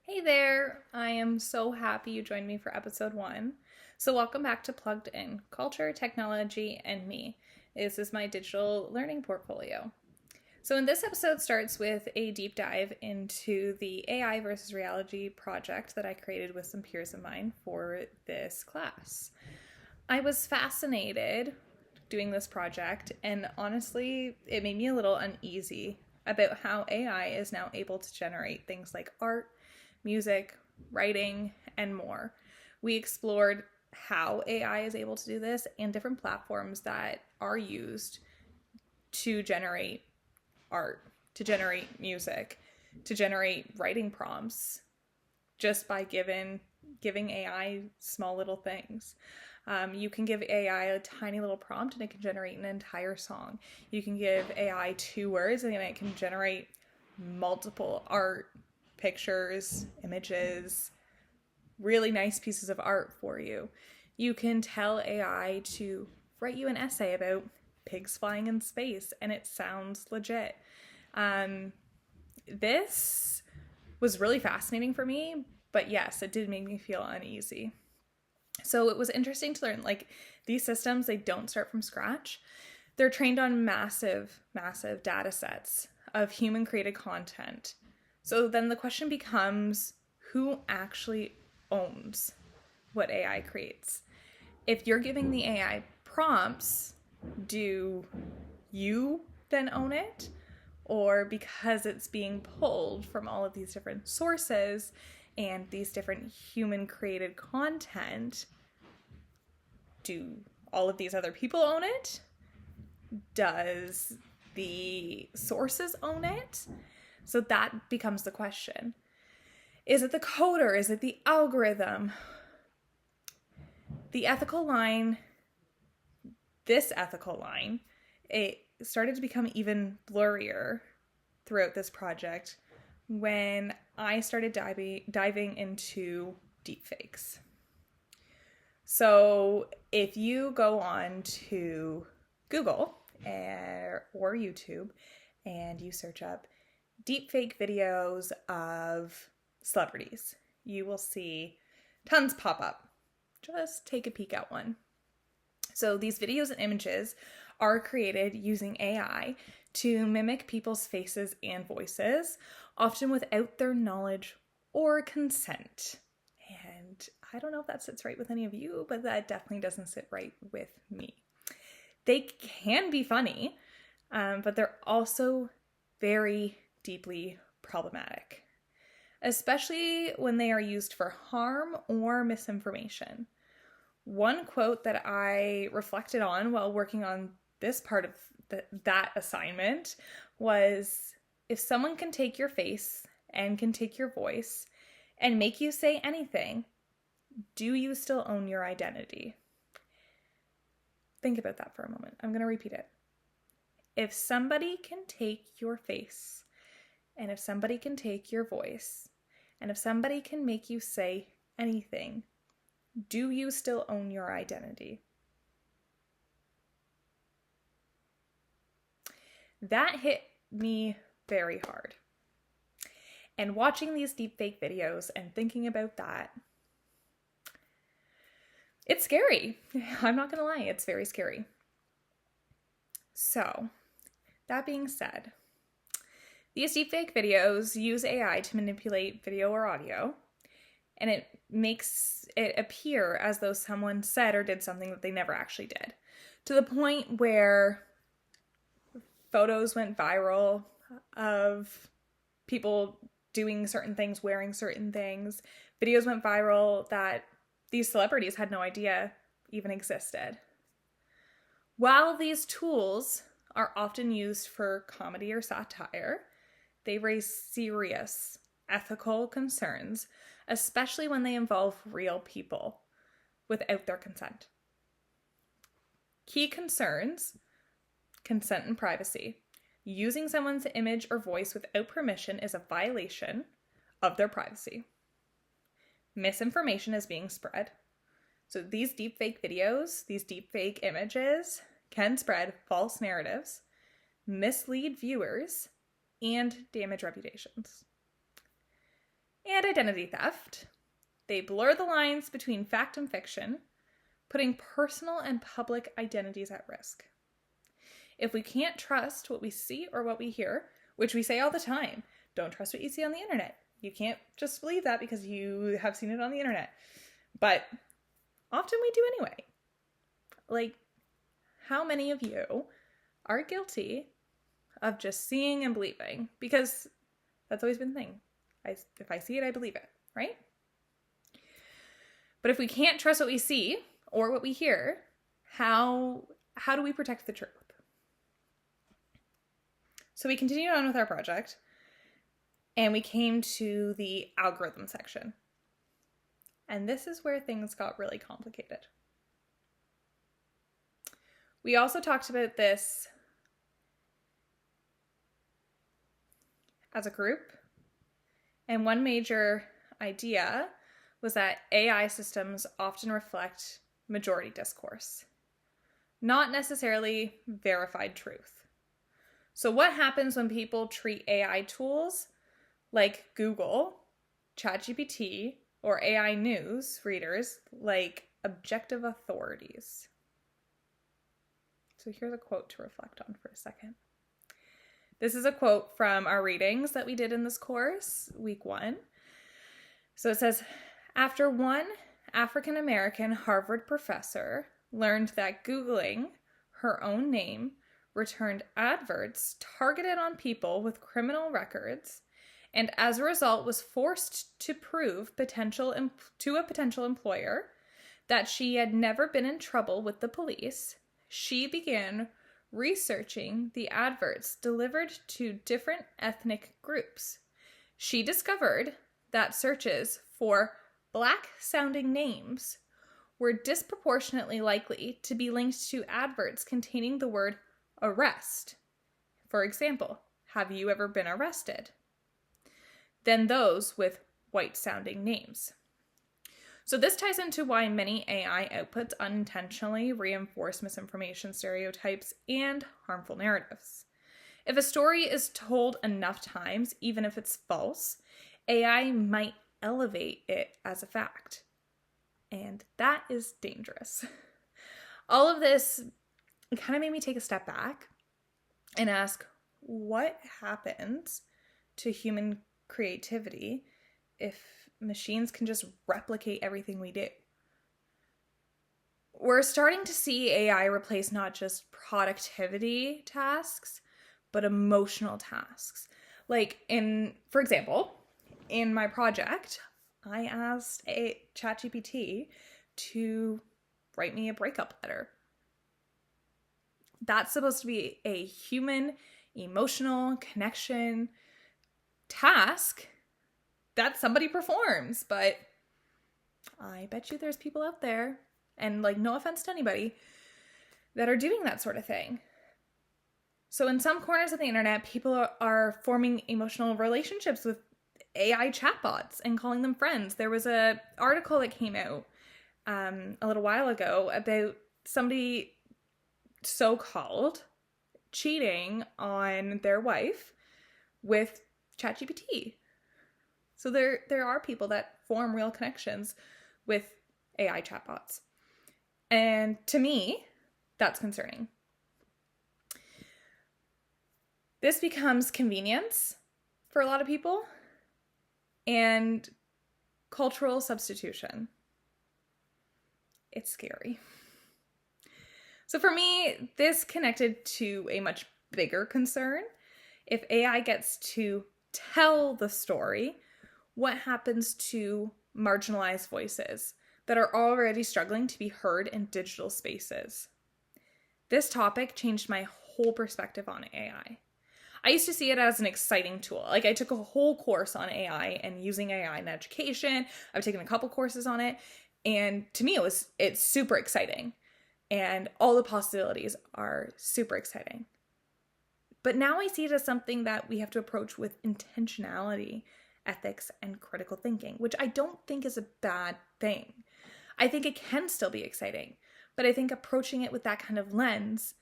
Hey there! I am so happy you joined me for episode 1. So, welcome back to Plugged In Culture, Technology, and Me. This is my digital learning portfolio. So, in this episode starts with a deep dive into the AI versus reality project that I created with some peers of mine for this class. I was fascinated doing this project, and honestly, it made me a little uneasy about how AI is now able to generate things like art, music, writing, and more. We explored how AI is able to do this and different platforms that are used to generate art, to generate music, to generate writing prompts just by giving AI small little things. You can give AI a tiny little prompt and it can generate an entire song. You can give AI 2 words and it can generate multiple art, pictures, images, really nice pieces of art for you. You can tell AI to write you an essay about pigs flying in space and it sounds legit. This was really fascinating for me, but yes, it did make me feel uneasy. So it was interesting to learn these systems, they don't start from scratch. They're trained on massive, massive data sets of human created content. So then the question becomes, who actually owns what AI creates? If you're giving the AI prompts, do you then own it? Or because it's being pulled from all of these different sources and these different human created content, do all of these other people own it? Does the sources own it? So that becomes the question. Is it the coder? Is it the algorithm? The ethical line, this ethical line, it started to become even blurrier throughout this project when I started diving into deepfakes. So if you go on to Google or YouTube and you search up deepfake videos of celebrities, you will see tons pop up. Just take a peek at one. So these videos and images are created using AI to mimic people's faces and voices, often without their knowledge or consent. And I don't know if that sits right with any of you, but that definitely doesn't sit right with me. They can be funny, but they're also very deeply problematic, especially when they are used for harm or misinformation. One quote that I reflected on while working on this part of that assignment was, if someone can take your face and can take your voice and make you say anything, do you still own your identity? Think about that for a moment. I'm going to repeat it. If somebody can take your face, and if somebody can take your voice, and if somebody can make you say anything, do you still own your identity? That hit me very hard. And watching these deepfake videos and thinking about that, it's scary. I'm not going to lie, it's very scary. So, that being said, these deepfake videos use AI to manipulate video or audio, and it makes it appear as though someone said or did something that they never actually did, to the point where photos went viral of people doing certain things, wearing certain things. Videos went viral that these celebrities had no idea even existed. While these tools are often used for comedy or satire, they raise serious ethical concerns, especially when they involve real people without their consent. Key concerns: consent and privacy. Using someone's image or voice without permission is a violation of their privacy. Misinformation is being spread. So these deepfake videos, these deepfake images can spread false narratives, mislead viewers, and damage reputations. And identity theft. They blur the lines between fact and fiction, putting personal and public identities at risk. If we can't trust what we see or what we hear, which we say all the time, don't trust what you see on the internet. You can't just believe that because you have seen it on the internet. But often we do anyway. Like, how many of you are guilty of just seeing and believing? Because that's always been the thing. If I see it, I believe it, right? But if we can't trust what we see or what we hear, how do we protect the truth? So we continued on with our project, and we came to the algorithm section. And this is where things got really complicated. We also talked about this as a group, and one major idea was that AI systems often reflect majority discourse, not necessarily verified truth. So what happens when people treat AI tools like Google, ChatGPT, or AI news readers like objective authorities? So here's a quote to reflect on for a second. This is a quote from our readings that we did in this course, week 1. So it says, after one African-American Harvard professor learned that Googling her own name returned adverts targeted on people with criminal records, and as a result was forced to prove to a potential employer that she had never been in trouble with the police, she began researching the adverts delivered to different ethnic groups. She discovered that searches for Black-sounding names were disproportionately likely to be linked to adverts containing the word arrest. For example, have you ever been arrested? Than those with white-sounding names. So this ties into why many AI outputs unintentionally reinforce misinformation stereotypes and harmful narratives. If a story is told enough times, even if it's false, AI might elevate it as a fact. And that is dangerous. All of this kind of made me take a step back and ask, what happens to human creativity if machines can just replicate everything we do? We're starting to see AI replace not just productivity tasks, but emotional tasks. Like for example, in my project, I asked a ChatGPT to write me a breakup letter. That's supposed to be a human, emotional connection task that somebody performs, but I bet you there's people out there, and like, no offense to anybody, that are doing that sort of thing. So in some corners of the internet, people are forming emotional relationships with AI chatbots and calling them friends. There was an article that came out a little while ago about somebody so-called cheating on their wife with ChatGPT. So there are people that form real connections with AI chatbots. And to me, that's concerning. This becomes convenience for a lot of people and cultural substitution. It's scary. So for me, this connected to a much bigger concern. If AI gets to tell the story, what happens to marginalized voices that are already struggling to be heard in digital spaces? This topic changed my whole perspective on AI. I used to see it as an exciting tool. Like, I took a whole course on AI and using AI in education. I've taken a couple courses on it. And to me, it's super exciting. And all the possibilities are super exciting. But now I see it as something that we have to approach with intentionality, ethics, and critical thinking, which I don't think is a bad thing. I think it can still be exciting. But I think approaching it with that kind of lens,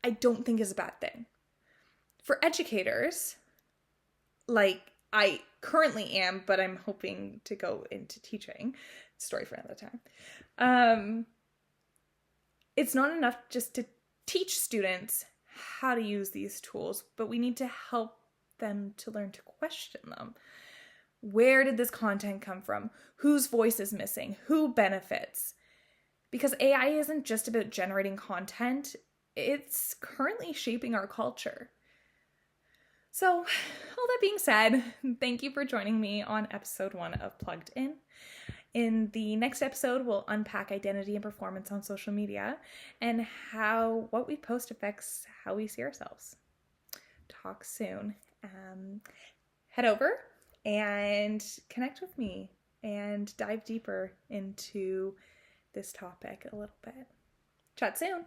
I don't think is a bad thing. For educators, like, I currently am, but I'm hoping to go into teaching. Story for another time. It's not enough just to teach students how to use these tools, but we need to help them to learn to question them. Where did this content come from? Whose voice is missing? Who benefits? Because AI isn't just about generating content, it's currently shaping our culture. So, all that being said, thank you for joining me on episode 1 of Plugged In. In the next episode, we'll unpack identity and performance on social media and how what we post affects how we see ourselves. Talk soon. Head over and connect with me and dive deeper into this topic a little bit. Chat soon.